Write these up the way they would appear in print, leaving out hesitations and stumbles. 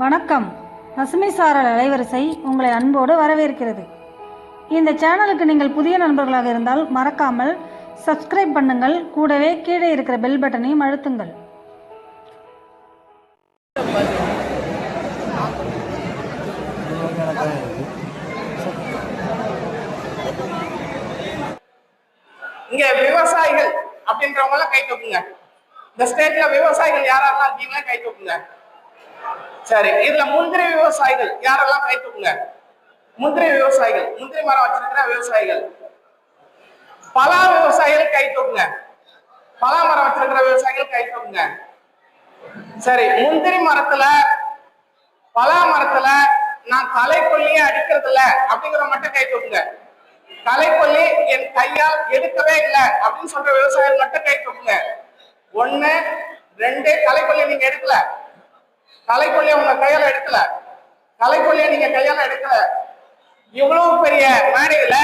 வணக்கம். பசுமை சாரல் அலைவரிசை உங்களை அன்போடு வரவேற்கிறது. இந்த சேனலுக்கு நீங்கள் புதிய நண்பர்களாக இருந்தால் மறக்காமல் சப்ஸ்கிரைப் பண்ணுங்கள். கூடவே கீழே இருக்கிற பெல் பட்டனையும் அழுத்துங்கள். இங்க விவசாயிகள் அப்படின்றவங்க எல்லாம் கை தூக்குங்க. இந்த ஸ்டேட்ல விவசாயிகள் யாரெல்லாம் இருக்கீங்களா கை தூக்குங்க. சரி, இதுல முந்திரி விவசாயிகள் யாரெல்லாம் கை தூக்குங்க. முந்திரி விவசாயிகள், முந்திரி மரம் வச்சிருக்கிற விவசாயிகள். பலா விவசாயிகள் கை தூக்குங்க. பலா மரம் வச்சிருக்கிற விவசாயிகள் கை தூக்குங்க. சரி, முந்திரி மரத்துல பலா மரத்துல நான் களைக்கொல்லியே அடிக்கிறது இல்ல அப்படிங்கிற மட்டும் கை தூக்குங்க. களைக்கொல்லி என் கையால் எடுக்கவே இல்லை அப்படின்னு சொல்ற விவசாயிகள் மட்டும் கை தூக்குங்க. 1 2 களைக்கொல்லி நீங்க எடுக்கல, களைக்கொல்லியை உங்க கையால எடுக்கல, களைக்கொல்லியை நீங்க கையால எடுக்கல. இவ்வளவு பெரிய மேடையில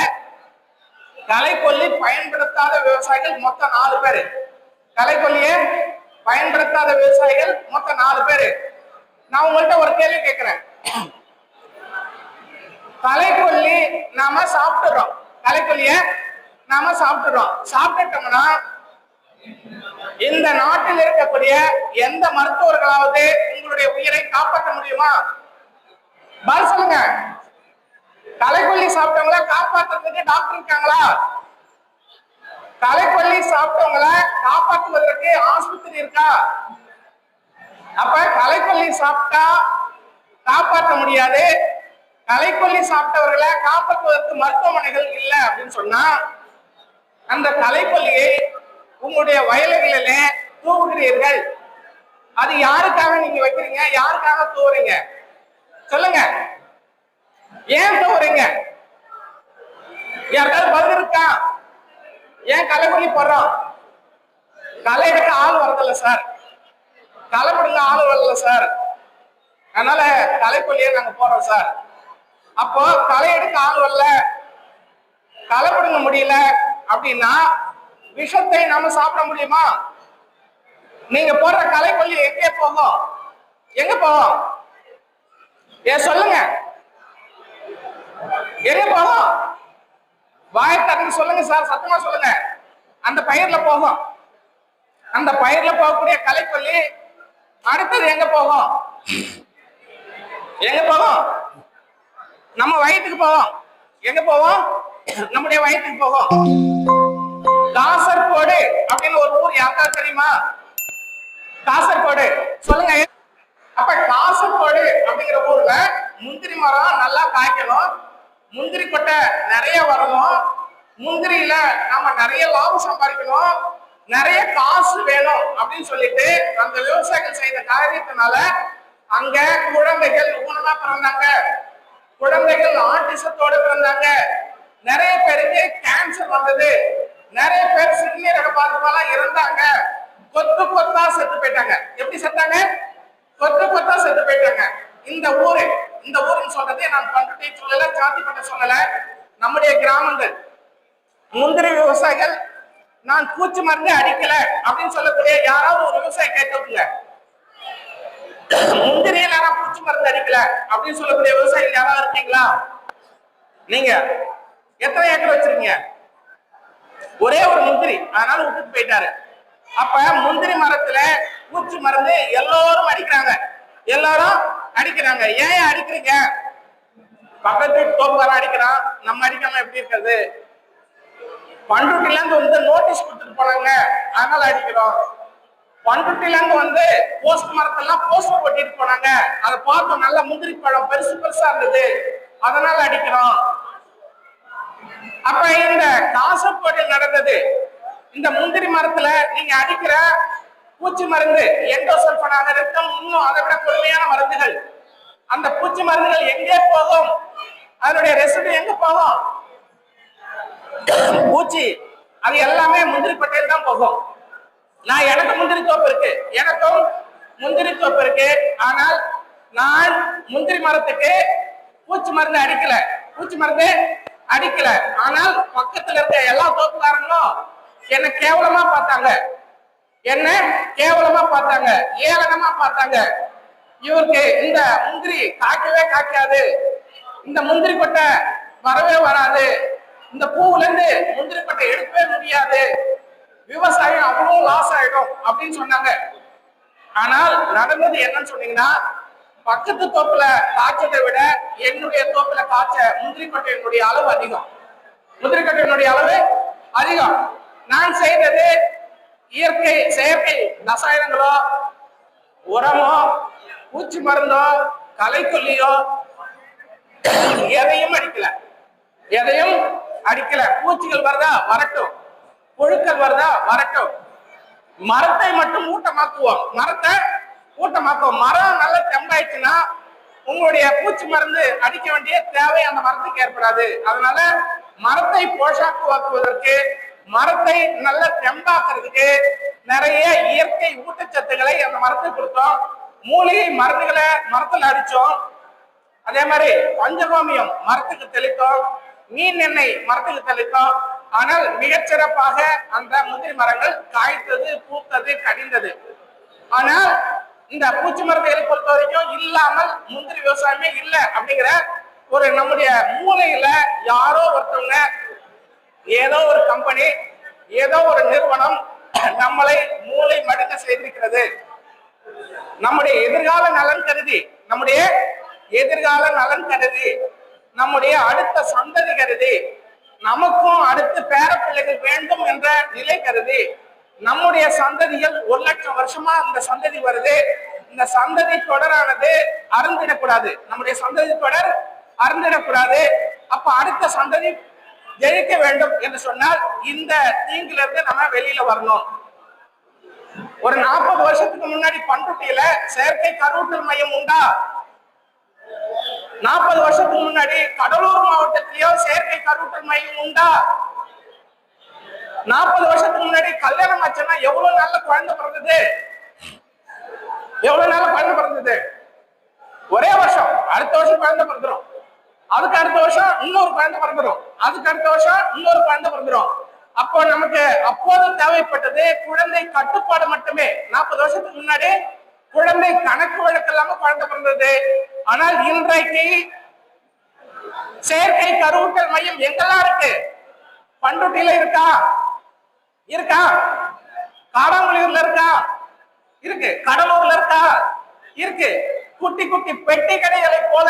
களைக்கொல்லி பயன்படுத்தாத விவசாயிகள் மொத்தம் 4 பேரு. களைக்கொல்லியை பயன்படுத்தாத விவசாயிகள் மொத்தம் 4 பேரு. நான் உங்கள்கிட்ட ஒரு கேள்வி கேட்கிறேன். களைக்கொல்லி நாம சாப்பிட்டுறோம், களைக்கொல்லிய நாம சாப்பிட்டுறோம். சாப்பிட்டுட்டோம்னா இந்த நாட்டில் இருக்கக்கூடிய எந்த மருத்துவர்களாவது உங்களுடைய உயிரை காப்பாற்ற முடியுமா? பதில் சொல்லுங்க. களைக்கொல்லி சாப்பிட்டவங்களை காப்பாற்றுறதுக்கு டாக்டர் இருக்காங்களா? களைக்கொல்லி சாப்பிட்டவங்களை காப்பாற்றுவதற்கு ஆஸ்பத்திரி இருக்கா? அப்ப களைக்கொல்லி சாப்பிட்டா காப்பாற்ற முடியாது, களைக்கொல்லி சாப்பிட்டவர்களை காப்பாற்றுவதற்கு மருத்துவமனைகள் இல்லை அப்படின்னு சொன்னா அந்த களைக்கொல்லியை உங்களுடைய வயல்களிலே தூவுகிறீர்கள். அது யாருக்காக நீங்க வைக்கிறீங்க? யாருக்காக தூவுறீங்க? சொல்லுங்க, ஏன் தூவுறீங்க? யாருக்காவது பதில் இருக்கா? ஏன் களைக்கொல்லி போடுறோம்? களை எடுக்க ஆள் வரதில்ல சார், களை பிடுங்க ஆள் வரல சார், அதனால களைக்கொல்லியை நாங்க போடுறோம் சார். அப்போ களை எடுக்க ஆள் வரல, களை பிடுங்க முடியல அப்படின்னா விஷத்தை நாம சாப்பிட முடியுமா? நீங்க போடுற களைக்கொல்லி எங்கே போகும்? எங்க போகும்? ஏன் சொல்லுங்க, எங்க போகும்? வாயத்தரன்னு சொல்லுங்க சார், சத்தமா சொல்லுங்க. அந்த பயிர்ல போகும். அந்த பயிர்ல போகக்கூடிய களைக்கொல்லி அடுத்தது எங்க போகும்? எங்க போகும்? நம்ம வயிற்றுக்கு போகும். எங்க போகும்? நம்முடைய வயிற்றுக்கு போகும். காசர்கோடு அப்படின்னு ஒரு ஊர் யாருக்காவது தெரியுமா? காசர்கோடு சொல்லுங்க. அப்ப காசர்கோடு அப்படிங்கிற ஊர்ல முந்திரி மரம் நல்லா காய்க்கணும், முந்திரி கொட்டை நிறைய வரணும், முந்திரியில நாம நிறைய லாபம் சம்பாதிக்கணும், நிறைய காசு வேணும் அப்படின்னு சொல்லிட்டு அந்த விவசாயிகள் செய்த காரியத்தினால அங்க குழந்தைகள் ஊனமா பிறந்தாங்க, குழந்தைகள் ஆட்டிசத்தோடு பிறந்தாங்க, நிறைய பேருக்கு கேன்சர் வந்தது, நிறைய பேர் சிறுநீரக பாதிப்பால இறந்தாங்க, கொத்து கொத்தா செத்து போயிட்டாங்க. எப்படி செத்தாங்க? கொத்து கொத்தா செத்து போயிட்டாங்க. இந்த ஊருன்னு சொல்றது நான் பண்ருட்டி சொல்லல, சாத்திப்பட்ட சொல்லல, நம்முடைய கிராமங்கள். முந்திரி விவசாயிகள் நான் பூச்சி மருந்து அடிக்கல அப்படின்னு சொல்லக்கூடிய யாராவது ஒரு விவசாயி கேட்டுங்க. முந்திரியில நான் பூச்சி மருந்து அடிக்கல அப்படின்னு சொல்லக்கூடிய விவசாயிகள் யாராவது இருக்கீங்களா? நீங்க எத்தனை ஏக்கர் வச்சிருக்கீங்க? ஒரே ஒரு முந்திரி, அதனால விட்டுட்டு போயிட்டாரு. அப்ப முந்திரி மரத்துல பூச்சி மருந்து எல்லாரும் அடிக்கிறாங்க, எல்லாரும் அடிக்கிறாங்க. ஏன் அடிக்கிறீங்க? பக்கத்து தோப்புக்காரன் அடிக்கிறான், நம்ம அடிக்காம எப்படி இருக்கிறது? பண்ருட்டில இருந்து வந்து நோட்டீஸ் கொடுத்துட்டு போனாங்க, அதனால அடிக்கிறோம். பண்ருட்டில இருந்து வந்து போஸ்ட் மரத்தெல்லாம் போஸ்டர் ஒட்டிட்டு போனாங்க, அதை பார்த்தோம், நல்ல முந்திரி பழம் பெருசு பெருசா இருந்தது, அதனால அடிக்கிறோம். அப்ப இந்த காசர்கோட்டில் நடந்தது. இந்த முந்திரி மரத்துல நீங்க அடிக்கிற பூச்சி மருந்து எண்டோசல்பனாக இருக்கும், இன்னும் அதை விட கொடுமையான மருந்துகள். அந்த பூச்சி மருந்துகள் எங்கே போகும்? அதனுடைய ரெசிடி எங்க போகும்? பூச்சி அது எல்லாமே முந்திரி பட்டையில் தான் போகும். எனக்கு முந்திரி தோப்பு இருக்கு, எனக்கும் முந்திரி தோப்பு இருக்கு, ஆனால் நான் முந்திரி மரத்துக்கு பூச்சி மருந்து அடிக்கல, பூச்சி மருந்து அடிக்கல. ஆனால் பக்கத்துல இருக்க எல்லா தோப்புக்காரங்களும் என்ன கேவலமா பார்த்தாங்க, என்ன கேவலமா பார்த்தாங்க, ஏளனமா பார்த்தாங்க. இவருக்கு இந்த முந்திரி காய்க்கவே காய்க்காது, இந்த முந்திரி கொட்டை வரவே வராது, இந்த பூவுல இருந்து முந்திரி கொட்டை எடுக்கவே முடியாது, விவசாயம் அவ்வளவு லாஸ் ஆயிடும் அப்படின்னு சொன்னாங்க. ஆனால் நடந்தது என்னன்னு சொன்னீங்கன்னா, பக்கத்து தோப்புல காய்ச்சதை விட என்னுடைய தோப்புல காய்ச்ச முந்திரி கொட்டையினுடைய அளவு அதிகம். முந்திரி கொட்டையினுடைய அளவு அதிகம். நான் செய்தது இயற்கை செயற்கை ரசாயனங்களோ உரமோ பூச்சி மருந்தோ களைக்கொல்லியோ எதையும் அடிக்கல, எதையும் அடிக்கல. பூச்சிகள் வருதா வரட்டும், புழுக்கள் வருதா வரட்டும், மரத்தை மட்டும் ஊட்டமாக்குவோம், மரத்தை ஊட்டமாக்குவோம். மரம் நல்ல தெம்பாயிடுச்சுன்னா உங்களுடைய பூச்சி மருந்து அடிக்க வேண்டிய தேவை அந்த மரத்துக்கு ஏற்படாது. அதனால மரத்தை போஷாக்குவாக்குவதற்கு, மரத்தை நல்ல தெம்பாக்குறதுக்கு நிறைய இயற்கை ஊட்டச்சத்துக்களை அந்த மரத்தை கொடுத்தோம். மூலிகை மருந்துகளை மரத்துல அடிச்சோம். அதே மாதிரி பஞ்சகோமியம் மரத்துக்கு தெளித்தோம், மீன் எண்ணெய் மரத்துக்கு தெளித்தோம். ஆனால் மிகச்சிறப்பாக அந்த முந்திரி மரங்கள் காய்த்தது, பூத்தது, கடிந்தது. ஆனால் இந்த பூச்சி மருந்துகளை பொறுத்த வரைக்கும் இல்லாமல் முந்திரி விவசாயமே இல்லை அப்படிங்கிற ஒரு நம்முடைய மூளையில யாரோ ஒருத்தவங்க, ஏதோ ஒரு கம்பெனி, ஏதோ ஒரு நிறுவனம் நம்மளை மூளை மடிக்க செய்திருக்கிறது. நம்முடைய எதிர்கால நலன் கருதி, நம்முடைய எதிர்கால நலன் கருதி, நம்முடைய அடுத்த சந்ததி கருதி, நமக்கும் அடுத்த பேர பிள்ளைகள் வேண்டும் என்ற நிலை கருதி, நம்முடைய சந்ததிகள் 1 லட்சம் வருஷமா இந்த சந்ததி வருது, இந்த சந்ததி தொடரானது அருந்திடக்கூடாது, நம்முடைய சந்ததி தொடர் அருந்திடக்கூடாது. அப்ப அடுத்த சந்ததி ஜெயிக்க வேண்டும் என்று சொன்னால் இந்த தீங்குல இருந்து நம்ம வெளியில வரணும். ஒரு 40 வருஷத்துக்கு முன்னாடி பண்ருட்டியில செயற்கை கருவூட்டல் மையம் உண்டா? 40 வருஷத்துக்கு முன்னாடி கடலூர் மாவட்டத்திலேயோ செயற்கை கருவூட்டல் மையம் உண்டா? 40 வருஷத்துக்கு முன்னாடி கல்யாணம் ஆச்சுன்னா எவ்வளவு நல்ல குழந்தை பிறந்தது, எவ்வளவு நல்ல குழந்தை பிறந்தது. ஒரே வருஷம், அடுத்த வருஷம் குழந்தை பிறந்துரும், அதுக்கு அடுத்த வருஷம் இன்னொரு குழந்தை பிறந்துரும், அதுக்கு அடுத்த வருஷம் இன்னொரு குழந்தை பிறந்துரும். அப்போ நமக்கு அப்போது தேவைப்பட்டது குழந்தை கட்டுப்பாடு மட்டுமே. 40 வருஷத்துக்கு முன்னாடி குழந்தை கணக்கு வழக்கு இல்லாம குழந்தை பிறந்தது. ஆனால் இன்றைக்கு செயற்கை கருவூட்டல் மையம் எங்கெல்லாம் இருக்கு? பண்ருட்டியில இருக்கா? இருக்கா? காடாங்குளியூர்ல இருக்கா? இருக்கு. கடலூர்ல இருக்கா? இருக்கு. குட்டி குட்டி பெட்டி கடைகளை போல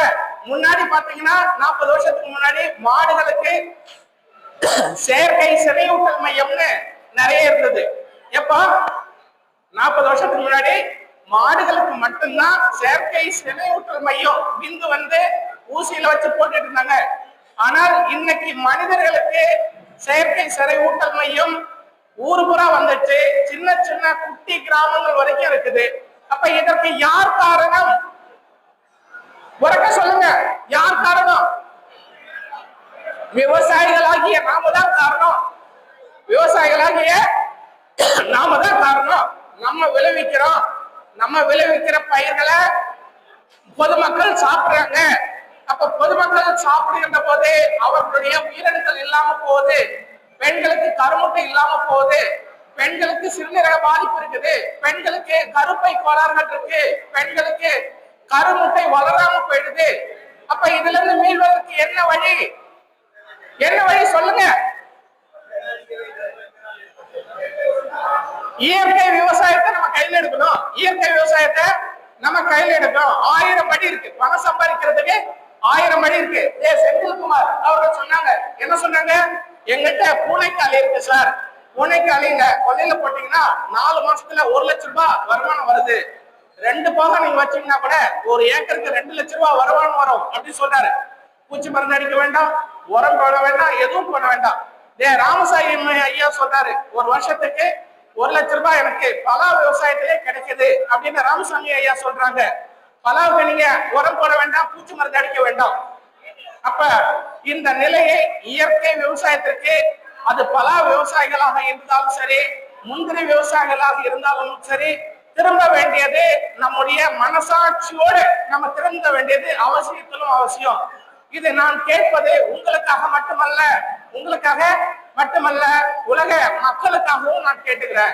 முன்னாடி பாத்தீங்கன்னா 40 வருஷத்துக்கு முன்னாடி மாடுகளுக்கு செயற்கை சினையூட்டல் மையம்னு நிறைய இருந்தது. எப்ப 40 வருஷத்துக்கு முன்னாடி மாடுகளுக்கு மட்டும்தான் செயற்கை சினையூட்டல் மையம் விந்து வந்து ஊசியில வச்சு போட்டுட்டு இருந்தாங்க. ஆனால் இன்னைக்கு மனிதர்களுக்கு செயற்கை சினையூட்டல் மையம் ஊரு பூரா வந்துச்சு, சின்ன சின்ன குட்டி கிராமங்கள் வரைக்கும் இருக்குது. அப்ப இதற்கு யார் காரணம்? உறக்க சொல்லுங்க, யார் காரணம்? விவசாயிகளாகிய நாம தான் காரணம். விவசாயிகளாகிய நாம தான் காரணம். நம்ம விளைவிக்கிறோம், நம்ம விளைவிக்கிற பயிர்களை பொதுமக்கள் சாப்பிடுறாங்க. அப்ப பொதுமக்கள் சாப்பிடுகின்ற போது அவர்களுடைய உயிரினங்கள் இல்லாம போகுது, பெண்களுக்கு கருமுட்டை இல்லாம போகுது, பெண்களுக்கு சிறுநீரக பாதிப்பு இருக்குது, பெண்களுக்கு கருப்பை கோளாறுகள் இருக்கு, பெண்களுக்கு கருமுட்டை வளராம போயிடுது. அப்ப இதுல இருந்து மீள்வதற்கு என்ன வழி? என்ன வழி சொல்லுங்க? இயற்கை விவசாயத்தை நம்ம கையில எடுக்கணும். இயற்கை விவசாயத்தை நம்ம கையில எடுக்கணும். 1000 படி இருக்கு, பணம் சம்பாதிக்கிறதுக்கு 1000 படி இருக்கு. செந்தில்குமார் அவர்கள் சொன்னாங்க, என்ன சொன்னாங்க? எங்கிட்ட பூனைக்காலி இருக்கு சார், பூனைக்காலிங்க கொல்லையில போட்டீங்கன்னா 4 மாசத்துல 1 லட்சம் ரூபாய் வருமானம் வருது, 2 போக நீங்க வச்சீங்கன்னா கூட 1 ஏக்கருக்கு 2 லட்சம் ரூபாய் வருமானம் வரும் அப்படின்னு சொல்றாரு. பூச்சி மருந்து அடிக்க வேண்டாம், உரம் போட வேண்டாம், எதுவும் பண்ண வேண்டாம். ராமசாமி ஐயா சொல்றாரு, 1 வருஷத்துக்கு 1 லட்சம் ரூபாய் எனக்கு பலா விவசாயத்திலே கிடைக்குது அப்படின்னு ராமசாமி ஐயா சொல்றாங்க. பலாவுக்கு நீங்க உரம் போட வேண்டாம், பூச்சி மருந்து அடிக்க வேண்டாம். அப்ப இந்த நிலையை இயற்கை விவசாயத்திற்கு, அது பலா விவசாயிகளாக இருந்தாலும் சரி, முந்திரி விவசாயிகளாக இருந்தாலும் சரி, திரும்ப வேண்டியது நம்முடைய மனசாட்சியோடு நம்ம திரும்ப வேண்டியது அவசியத்திலும் அவசியம். இது நான் கேட்பது உங்களுக்காக மட்டுமல்ல, உங்களுக்காக மட்டுமல்ல, உலக மக்களுக்காகவும் நான் கேட்டுக்கிறேன்.